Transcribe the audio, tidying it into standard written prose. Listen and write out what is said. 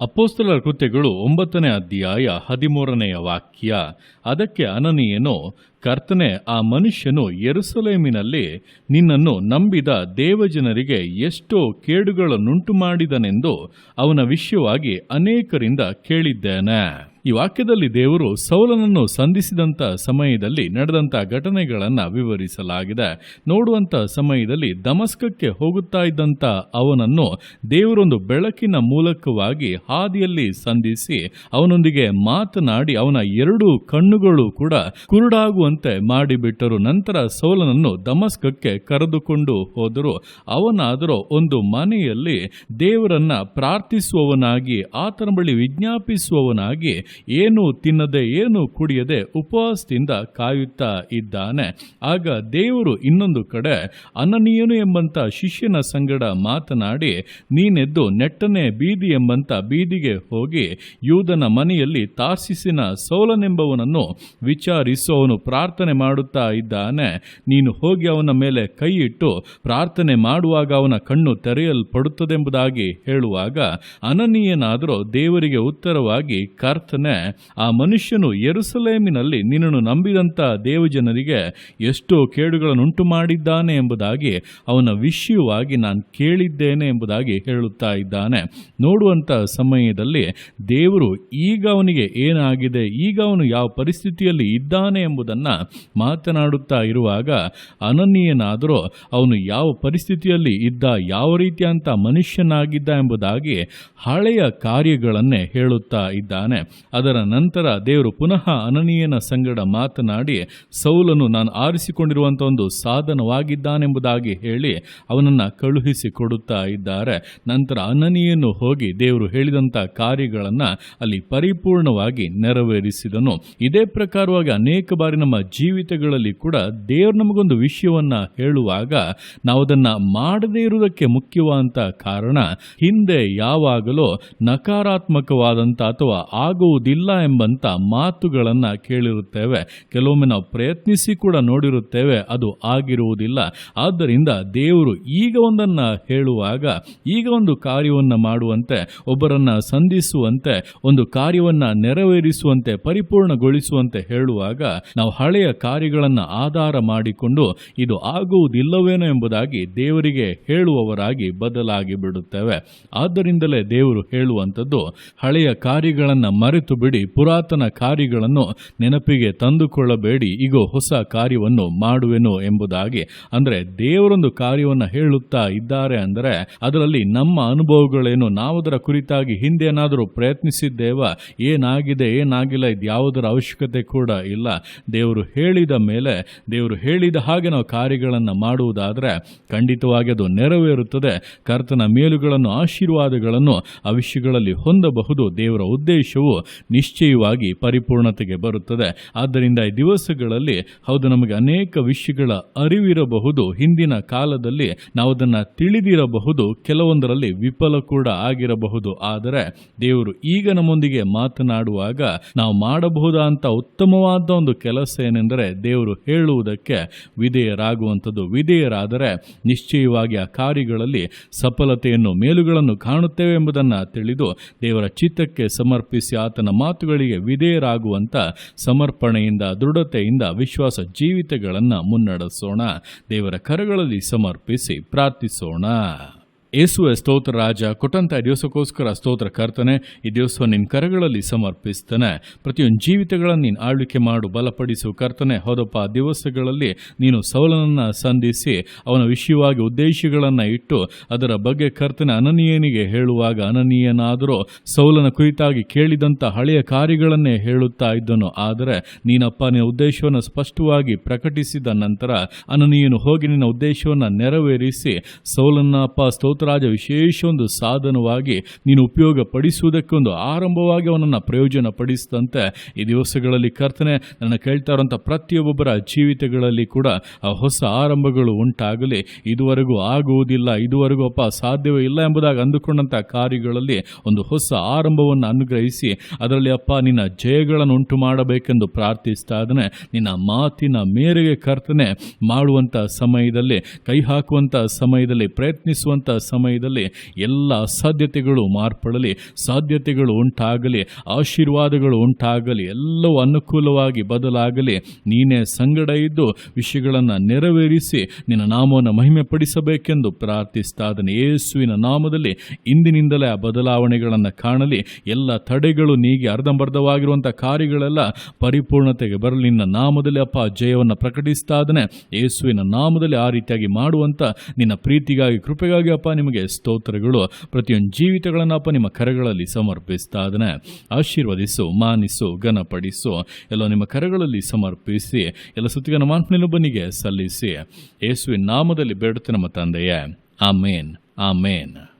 ಅಪೊಸ್ತಲರ ಕೃತ್ಯಗಳು 9ನೇ ಅಧ್ಯಾಯ 13ನೆಯ ವಾಕ್ಯ. ಅದಕ್ಕೆ ಅನನೀಯನು, ಕರ್ತನೇ, ಆ ಮನುಷ್ಯನು ಯೆರೂಸಲೇಮಿನಲ್ಲಿ ನಿನ್ನನ್ನು ನಂಬಿದ ದೇವಜನರಿಗೆ ಎಷ್ಟೋ ಕೇಡುಗಳನ್ನುಂಟು ಮಾಡಿದನೆಂದು ಅವನ ವಿಷಯವಾಗಿ ಅನೇಕರಿಂದ ಕೇಳಿದ್ದೇನೆ. ಈ ವಾಕ್ಯದಲ್ಲಿ ದೇವರು ಸೌಲನನ್ನು ಸಂಧಿಸಿದಂಥ ಸಮಯದಲ್ಲಿ ನಡೆದಂಥ ಘಟನೆಗಳನ್ನು ವಿವರಿಸಲಾಗಿದೆ. ನೋಡುವಂಥ ಸಮಯದಲ್ಲಿ ದಮಸ್ಕಕ್ಕೆ ಹೋಗುತ್ತಾ ಇದ್ದಂಥ ಅವನನ್ನು ದೇವರೊಂದು ಬೆಳಕಿನ ಮೂಲಕವಾಗಿ ಹಾದಿಯಲ್ಲಿ ಸಂಧಿಸಿ ಅವನೊಂದಿಗೆ ಮಾತನಾಡಿ ಅವನ 2 ಕಣ್ಣುಗಳು ಕೂಡ ಕುರುಡಾಗುವಂತೆ ಮಾಡಿಬಿಟ್ಟರು. ನಂತರ ಸೌಲನನ್ನು ದಮಸ್ಕಕ್ಕೆ ಕರೆದುಕೊಂಡು ಹೋದರು. ಅವನಾದರೂ ಒಂದು ಮನೆಯಲ್ಲಿ ದೇವರನ್ನ ಪ್ರಾರ್ಥಿಸುವವನಾಗಿ, ಆತನ ಬಳಿ ವಿಜ್ಞಾಪಿಸುವವನಾಗಿ, ಏನು ತಿನ್ನದೆ ಏನು ಕುಡಿಯದೆ ಉಪವಾಸದಿಂದ ಕಾಯುತ್ತಾ ಇದ್ದಾನೆ. ಆಗ ದೇವರು ಇನ್ನೊಂದು ಕಡೆ ಅನನೀಯನು ಎಂಬಂತ ಶಿಷ್ಯನ ಸಂಗಡ ಮಾತನಾಡಿ, ನೀನೆದ್ದು ನೆಟ್ಟನೆ ಬೀದಿ ಎಂಬಂತ ಬೀದಿಗೆ ಹೋಗಿ ಯೂದನ ಮನೆಯಲ್ಲಿ ತಾರ್ಸಿಸಿನ ಸೌಲನೆಂಬವನನ್ನು ವಿಚಾರಿಸು, ಅವನು ಪ್ರಾರ್ಥನೆ ಮಾಡುತ್ತಾ ಇದ್ದಾನೆ. ನೀನು ಹೋಗಿ ಅವನ ಮೇಲೆ ಕೈ ಇಟ್ಟು ಪ್ರಾರ್ಥನೆ ಮಾಡುವಾಗ ಅವನ ಕಣ್ಣು ತೆರೆಯಲ್ಪಡುತ್ತದೆಂಬುದಾಗಿ ಹೇಳುವಾಗ, ಅನನೀಯನಾದರೂ ದೇವರಿಗೆ ಉತ್ತರವಾಗಿ, ಕರ್ತನೆ, ಆ ಮನುಷ್ಯನು ಯೆರೂಸಲೇಮಿನಲ್ಲಿ ನಿನ್ನನ್ನು ನಂಬಿದಂಥ ದೇವಜನರಿಗೆ ಎಷ್ಟೋ ಕೇಡುಗಳನ್ನುಂಟು ಮಾಡಿದ್ದಾನೆ ಎಂಬುದಾಗಿ ಅವನ ವಿಷಯವಾಗಿ ನಾನು ಕೇಳಿದ್ದೇನೆ ಎಂಬುದಾಗಿ ಹೇಳುತ್ತಾ ಇದ್ದಾನೆ. ನೋಡುವಂಥ ಸಮಯದಲ್ಲಿ ದೇವರು ಈಗ ಅವನಿಗೆ ಏನಾಗಿದೆ, ಈಗ ಅವನು ಯಾವ ಪರಿಸ್ಥಿತಿಯಲ್ಲಿ ಇದ್ದಾನೆ ಎಂಬುದನ್ನು ಮಾತನಾಡುತ್ತಾ ಇರುವಾಗ, ಅನನೀಯನಾದರೂ ಅವನು ಯಾವ ಪರಿಸ್ಥಿತಿಯಲ್ಲಿ ಇದ್ದ, ಯಾವ ರೀತಿಯಂಥ ಮನುಷ್ಯನಾಗಿದ್ದ ಎಂಬುದಾಗಿ ಹಳೆಯ ಕಾರ್ಯಗಳನ್ನೇ ಹೇಳುತ್ತಾ ಇದ್ದಾನೆ. ಅದರ ನಂತರ ದೇವರು ಪುನಃ ಅನನೀಯನ ಸಂಗಡ ಮಾತನಾಡಿ, ಸೌಲನು ನಾನು ಆರಿಸಿಕೊಂಡಿರುವಂಥ ಒಂದು ಸಾಧನವಾಗಿದ್ದಾನೆಂಬುದಾಗಿ ಹೇಳಿ ಅವನನ್ನು ಕಳುಹಿಸಿ ಕೊಡುತ್ತಾ ಇದ್ದಾರೆ. ನಂತರ ಅನನೀಯನು ಹೋಗಿ ದೇವರು ಹೇಳಿದಂಥ ಕಾರ್ಯಗಳನ್ನು ಅಲ್ಲಿ ಪರಿಪೂರ್ಣವಾಗಿ ನೆರವೇರಿಸಿದನು. ಇದೇ ಪ್ರಕಾರವಾಗಿ ಅನೇಕ ಬಾರಿ ನಮ್ಮ ಜೀವಿತಗಳಲ್ಲಿ ಕೂಡ ದೇವರು ನಮಗೊಂದು ವಿಷಯವನ್ನು ಹೇಳುವಾಗ ನಾವು ಅದನ್ನು ಮಾಡದೇ ಇರುವುದಕ್ಕೆ ಮುಖ್ಯವಾದಂಥ ಕಾರಣ, ಹಿಂದೆ ಯಾವಾಗಲೂ ನಕಾರಾತ್ಮಕವಾದಂಥ ಅಥವಾ ಆಗುವುದಿಲ್ಲ ಎಂಬಂತ ಮಾತುಗಳನ್ನು ಕೇಳಿರುತ್ತೇವೆ. ಕೆಲವೊಮ್ಮೆ ನಾವು ಪ್ರಯತ್ನಿಸಿ ಕೂಡ ನೋಡಿರುತ್ತೇವೆ, ಅದು ಆಗಿರುವುದಿಲ್ಲ. ಆದ್ದರಿಂದ ದೇವರು ಈಗ ಒಂದನ್ನು ಹೇಳುವಾಗ, ಈಗ ಒಂದು ಕಾರ್ಯವನ್ನು ಮಾಡುವಂತೆ, ಒಬ್ಬರನ್ನ ಸಂಧಿಸುವಂತೆ, ಒಂದು ಕಾರ್ಯವನ್ನು ನೆರವೇರಿಸುವಂತೆ, ಪರಿಪೂರ್ಣಗೊಳಿಸುವಂತೆ ಹೇಳುವಾಗ ನಾವು ಹಳೆಯ ಕಾರ್ಯಗಳನ್ನು ಆಧಾರ ಮಾಡಿಕೊಂಡು ಇದು ಆಗುವುದಿಲ್ಲವೇನೋ ಎಂಬುದಾಗಿ ದೇವರಿಗೆ ಹೇಳುವವರಾಗಿ ಬದಲಾಗಿ ಬಿಡುತ್ತೇವೆ. ಆದ್ದರಿಂದಲೇ ದೇವರು ಹೇಳುವಂಥದ್ದು, ಹಳೆಯ ಕಾರ್ಯಗಳನ್ನು ಮರೆತು ಬಿಡಿ, ಪುರಾತನ ಕಾರ್ಯಗಳನ್ನು ನೆನಪಿಗೆ ತಂದುಕೊಳ್ಳಬೇಡಿ, ಈಗ ಹೊಸ ಕಾರ್ಯವನ್ನು ಮಾಡುವೆನು ಎಂಬುದಾಗಿ. ಅಂದರೆ ದೇವರೊಂದು ಕಾರ್ಯವನ್ನು ಹೇಳುತ್ತಾ ಇದ್ದಾರೆ ಅಂದರೆ ಅದರಲ್ಲಿ ನಮ್ಮ ಅನುಭವಗಳೇನು, ನಾವು ಅದರ ಕುರಿತಾಗಿ ಹಿಂದೆ ಏನಾದರೂ ಪ್ರಯತ್ನಿಸಿದ್ದೇವ, ಏನಾಗಿದೆ ಏನಾಗಿಲ್ಲ, ಇದು ಯಾವುದರ ಅವಶ್ಯಕತೆ ಕೂಡ ಇಲ್ಲ. ದೇವರು ಹೇಳಿದ ಮೇಲೆ, ದೇವರು ಹೇಳಿದ ಹಾಗೆ ನಾವು ಕಾರ್ಯಗಳನ್ನು ಮಾಡುವುದಾದರೆ ಖಂಡಿತವಾಗಿ ಅದು ನೆರವೇರುತ್ತದೆ. ಕರ್ತನ ಮೇಲುಗಳನ್ನು, ಆಶೀರ್ವಾದಗಳನ್ನು ಆ ವಿಷಯಗಳಲ್ಲಿ ಹೊಂದಬಹುದು. ದೇವರ ಉದ್ದೇಶವು ನಿಶ್ಚಯವಾಗಿ ಪರಿಪೂರ್ಣತೆಗೆ ಬರುತ್ತದೆ. ಆದ್ದರಿಂದ ಈ ದಿವಸಗಳಲ್ಲಿ ಹೌದು, ನಮಗೆ ಅನೇಕ ವಿಷಯಗಳ ಅರಿವಿರಬಹುದು, ಹಿಂದಿನ ಕಾಲದಲ್ಲಿ ನಾವು ಅದನ್ನು ತಿಳಿದಿರಬಹುದು, ಕೆಲವೊಂದರಲ್ಲಿ ವಿಫಲ ಕೂಡ ಆಗಿರಬಹುದು. ಆದರೆ ದೇವರು ಈಗ ನಮ್ಮೊಂದಿಗೆ ಮಾತನಾಡುವಾಗ ನಾವು ಮಾಡಬಹುದಾದಂಥ ಉತ್ತಮವಾದ ಒಂದು ಕೆಲಸ ಏನೆಂದರೆ ದೇವರು ಹೇಳುವುದಕ್ಕೆ ವಿಧೇಯರಾಗುವಂಥದ್ದು. ವಿಧೇಯರಾದರೆ ನಿಶ್ಚಯವಾಗಿ ಆ ಕಾರ್ಯಗಳಲ್ಲಿ ಸಫಲತೆಯನ್ನು, ಮೇಲುಗಳನ್ನು ಕಾಣುತ್ತೇವೆ ಎಂಬುದನ್ನು ತಿಳಿದು ದೇವರ ಚಿತ್ತಕ್ಕೆ ಸಮರ್ಪಿಸಿ ಆತನ ಮಾತುಗಳಿಗೆ ವಿಧೇಯರಾಗುವಂಥ ಸಮರ್ಪಣೆಯಿಂದ, ದೃಢತೆಯಿಂದ ವಿಶ್ವಾಸ ಜೀವಿತಗಳನ್ನು ಮುನ್ನಡೆಸೋಣ. ದೇವರ ಕರಗಳಲ್ಲಿ ಸಮರ್ಪಿಸಿ ಪ್ರಾರ್ಥಿಸೋಣ. ಯೇಸುವೆ ಸ್ತೋತ್ರ ರಾಜ, ಕೊಟ್ಟಂಥ ದಿವಸಕ್ಕೋಸ್ಕರ ಸ್ತೋತ್ರ ಕರ್ತನೆ. ಈ ದಿವಸ ನಿನ್ನ ಕರಗಳಲ್ಲಿ ಸಮರ್ಪಿಸ್ತೇನೆ. ಪ್ರತಿಯೊಂದು ಜೀವಿತಗಳನ್ನು ನೀನು ಆಳ್ವಿಕೆ ಮಾಡು, ಬಲಪಡಿಸು ಕರ್ತನೆ. ಹೌದಪ್ಪ, ಆ ದಿವಸಗಳಲ್ಲಿ ನೀನು ಸೌಲನನ್ನು ಸಂಧಿಸಿ ಅವನ ವಿಷಯವಾಗಿ ಉದ್ದೇಶಗಳನ್ನು ಇಟ್ಟು ಅದರ ಬಗ್ಗೆ ಕರ್ತನೆ ಅನನೀಯನಿಗೆ ಹೇಳುವಾಗ, ಅನನೀಯನಾದರೂ ಸೌಲನ ಕುರಿತಾಗಿ ಕೇಳಿದಂಥ ಹಳೆಯ ಕಾರ್ಯಗಳನ್ನೇ ಹೇಳುತ್ತಾ ಇದ್ದನು. ಆದರೆ ನೀನಪ್ಪ ನಿನ್ನ ಉದ್ದೇಶವನ್ನು ಸ್ಪಷ್ಟವಾಗಿ ಪ್ರಕಟಿಸಿದ ನಂತರ ಅನನೀಯನು ಹೋಗಿ ನಿನ್ನ ಉದ್ದೇಶವನ್ನು ನೆರವೇರಿಸಿ ಸೌಲನಪ್ಪ ಸ್ತೋತ್ರ ರಾಜ ವಿಶೇಷ ಒಂದು ಸಾಧನವಾಗಿ ನೀನು ಉಪಯೋಗ ಪಡಿಸುವುದಕ್ಕೆ ಒಂದು ಆರಂಭವಾಗಿ ಅವನನ್ನು ಪ್ರಯೋಜನ ಪಡಿಸಿದಂತೆ ಈ ದಿವಸಗಳಲ್ಲಿ ಕರ್ತನೆ ನನ್ನ ಕೇಳ್ತಾ ಇರುವಂಥ ಪ್ರತಿಯೊಬ್ಬೊಬ್ಬರ ಜೀವಿತಗಳಲ್ಲಿ ಕೂಡ ಆ ಹೊಸ ಆರಂಭಗಳು ಉಂಟಾಗಲಿ. ಇದುವರೆಗೂ ಆಗುವುದಿಲ್ಲ, ಇದುವರೆಗೂ ಅಪ್ಪ ಸಾಧ್ಯವೇ ಇಲ್ಲ ಎಂಬುದಾಗಿ ಅಂದುಕೊಂಡಂಥ ಕಾರ್ಯಗಳಲ್ಲಿ ಒಂದು ಹೊಸ ಆರಂಭವನ್ನು ಅನುಗ್ರಹಿಸಿ ಅದರಲ್ಲಿ ಅಪ್ಪ ನಿನ್ನ ಜಯಗಳನ್ನು ಉಂಟು ಮಾಡಬೇಕೆಂದು ಪ್ರಾರ್ಥಿಸ್ತಾ ಇದ್ದೇನೆ. ನಿನ್ನ ಮಾತಿನ ಮೇರೆಗೆ ಕರ್ತನೆ ಮಾಡುವಂಥ ಸಮಯದಲ್ಲಿ, ಕೈ ಹಾಕುವಂಥ ಸಮಯದಲ್ಲಿ, ಪ್ರಯತ್ನಿಸುವಂಥ ಸಮಯದಲ್ಲಿ ಎಲ್ಲ ಅಸಾಧ್ಯತೆಗಳು ಮಾರ್ಪಡಲಿ, ಸಾಧ್ಯತೆಗಳು ಉಂಟಾಗಲಿ, ಆಶೀರ್ವಾದಗಳು ಉಂಟಾಗಲಿ, ಎಲ್ಲವೂ ಅನುಕೂಲವಾಗಿ ಬದಲಾಗಲಿ. ನೀನೇ ಸಂಗಡ ಇದ್ದು ವಿಷಯಗಳನ್ನು ನೆರವೇರಿಸಿ ನಿನ್ನ ನಾಮವನ್ನು ಮಹಿಮೆ ಪಡಿಸಬೇಕೆಂದು ಪ್ರಾರ್ಥಿಸ್ತಾ ಇದ್ದೇನೆ. ಯೇಸುವಿನ ನಾಮದಲ್ಲಿ ಇಂದಿನಿಂದಲೇ ಆ ಬದಲಾವಣೆಗಳನ್ನು ಕಾಣಲಿ. ಎಲ್ಲ ತಡೆಗಳು ನೀಗಿ ಅರ್ಧಂಬರ್ಧವಾಗಿರುವಂಥ ಕಾರ್ಯಗಳೆಲ್ಲ ಪರಿಪೂರ್ಣತೆಗೆ ಬರಲಿ. ನಿನ್ನ ನಾಮದಲ್ಲಿ ಅಪ್ಪ ಜಯವನ್ನು ಪ್ರಕಟಿಸ್ತಾ ಇದ್ದೇನೆ. ಯೇಸುವಿನ ನಾಮದಲ್ಲಿ ಆ ರೀತಿಯಾಗಿ ಮಾಡುವಂಥ ನಿನ್ನ ಪ್ರೀತಿಗಾಗಿ, ಕೃಪೆಗಾಗಿ ಅಪ್ಪ ನಿಮಗೆ ಸ್ತೋತ್ರಗಳು. ಪ್ರತಿಯೊಂದು ಜೀವಿತಗಳನ್ನು ಅಪ್ಪ ನಿಮ್ಮ ಕರಗಳಲ್ಲಿ ಸಮರ್ಪಿಸ್ತಾ ಇದ್ದೇನೆ. ಆಶೀರ್ವದಿಸು, ಮಾನಿಸು, ಘನಪಡಿಸು. ಎಲ್ಲ ನಿಮ್ಮ ಕರಗಳಲ್ಲಿ ಸಮರ್ಪಿಸಿ ಎಲ್ಲ ಸ್ತುತಿಯನ್ನು ಮಾನ್ಪನಿಗೆ ಸಲ್ಲಿಸಿ ಯೇಸುವಿನ ನಾಮದಲ್ಲಿ ಬೇಡುತ್ತೆ ನಮ್ಮ ತಂದೆಯೇ. ಆಮೇನ್, ಆಮೇನ್.